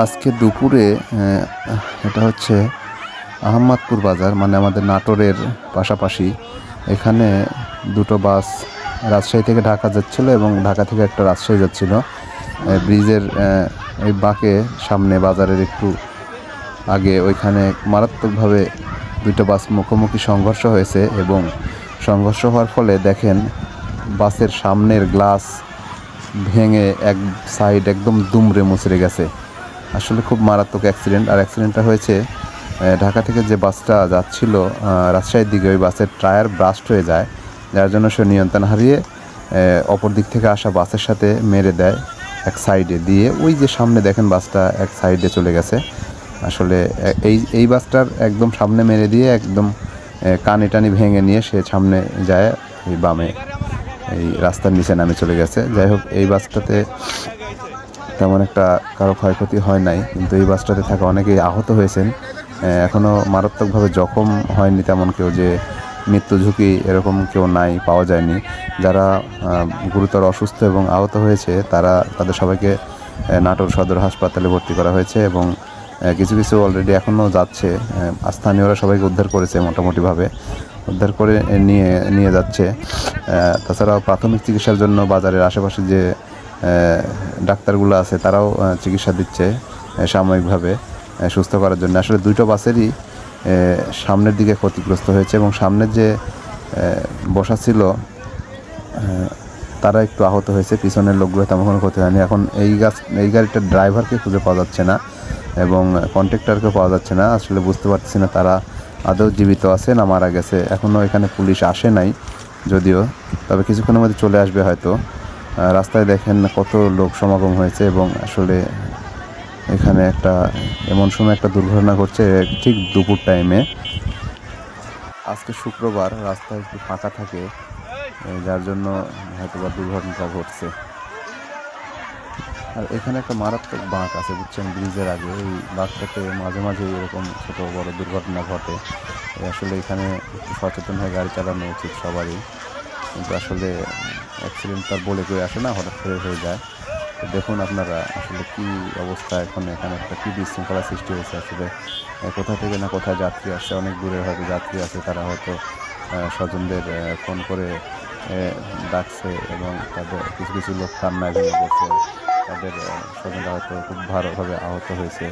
আজকে দুপুরে এটা হচ্ছে আহম্মদপুর বাজার, মানে আমাদের নাটোরের পাশাপাশি। এখানে দুটো বাস রাজশাহী থেকে ঢাকা যাচ্ছিল এবং ঢাকা থেকে একটা রাজশাহী যাচ্ছিল। ব্রিজের এই বাঁকে সামনে বাজারের একটু আগে ওইখানে মারাত্মকভাবে দুটো বাস মুখোমুখি সংঘর্ষ হয়েছে এবং সংঘর্ষ হওয়ার ফলে দেখেন বাসের সামনের গ্লাস ভেঙে এক সাইড একদম দুমড়ে মুচড়ে গেছে। আসলে খুব মারাত্মক অ্যাক্সিডেন্ট। আর অ্যাক্সিডেন্টটা হয়েছে ঢাকা থেকে যে বাসটা যাচ্ছিল রাজশাহীর দিকে, ওই বাসের টায়ার ব্রাস্ট হয়ে যায়, যার জন্য সে নিয়ন্ত্রণ হারিয়ে অপর দিক থেকে আসা বাসের সাথে মেরে দেয় এক সাইডে দিয়ে। ওই যে সামনে দেখেন বাসটা এক সাইডে চলে গেছে। আসলে এই বাসটার একদম সামনে মেরে দিয়ে একদম কানি টানি ভেঙে নিয়ে সে সামনে যায় এই বামে এই রাস্তার নিচে নামে চলে গেছে। যাই হোক, এই বাসটাতে তেমন একটা কারো ক্ষয়ক্ষতি হয় নাই, কিন্তু এই বাসটাতে থাকা অনেকেই আহত হয়েছেন। এখনও মারাত্মকভাবে জখম হয়নি তেমন কেউ, যে মৃত্যু ঝুঁকি এরকম কেউ নাই, পাওয়া যায়নি। যারা গুরুতর অসুস্থ এবং আহত হয়েছে তাদের সবাইকে নাটোর সদর হাসপাতালে ভর্তি করা হয়েছে এবং কিছু কিছু অলরেডি এখনও যাচ্ছে। স্থানীয়রা সবাইকে উদ্ধার করেছে, মোটামুটিভাবে উদ্ধার করে নিয়ে যাচ্ছে। তাছাড়াও প্রাথমিক চিকিৎসার জন্য বাজারের আশেপাশে যে ডাক্তারগুলো আছে তারাও চিকিৎসা দিচ্ছে সাময়িকভাবে সুস্থ করার জন্য। আসলে দুটো বাসেরই সামনের দিকে ক্ষতিগ্রস্ত হয়েছে এবং সামনের যে বসা ছিল তারা একটু আহত হয়েছে, পিছনের লোকগুলো তেমন কোনো ক্ষতি হয়নি। এখন এই গাড়িটার ড্রাইভারকে খুঁজে পাওয়া যাচ্ছে না এবং কন্ট্রাক্টরকে পাওয়া যাচ্ছে না। আসলে বুঝতে পারছি না তারা আদৌ জীবিত আছে না মারা গেছে। এখনও এখানে পুলিশ আসে নাই যদিও, তবে কিছুক্ষণের মধ্যে চলে আসবে হয়তো। রাস্তায় দেখেন কত লোক সমাগম হয়েছে এবং আসলে এখানে এমন সময় একটা দুর্ঘটনা ঘটছে ঠিক দুপুর টাইমে। আজকে শুক্রবার, রাস্তা একটু ফাঁকা থাকে, যার জন্য হয়তো বা দুর্ঘটনাটা ঘটছে। আর এখানে একটা মারাত্মক বাঁক আছে বুঝছেন, ব্রিজের আগে। এই বাঁকটাতে মাঝে মাঝে এরকম ছোট বড় দুর্ঘটনা ঘটে। আসলে এখানে একটু সচেতন হয়ে গাড়ি চালানো উচিত সবারই, কিন্তু আসলে অ্যাক্সিডেন্ট তার বলে কেউ আসে না, হঠাৎ করে হয়ে যায়। তো দেখুন আপনারা আসলে কি অবস্থা। এখানে একটা কি বিশৃঙ্খলা সৃষ্টি হয়েছে। আসলে কোথা থেকে না কোথায় যাত্রী আসছে, অনেক দূরের হয়তো যাত্রী আছে, তারা হয়তো স্বজনদের ফোন করে ডাকছে এবং তাদের কিছু কিছু লোক কান্নায় ভেঙে পড়ছে, তাদের স্বজনরা হয়তো খুব ভালোভাবে আহত হয়েছে।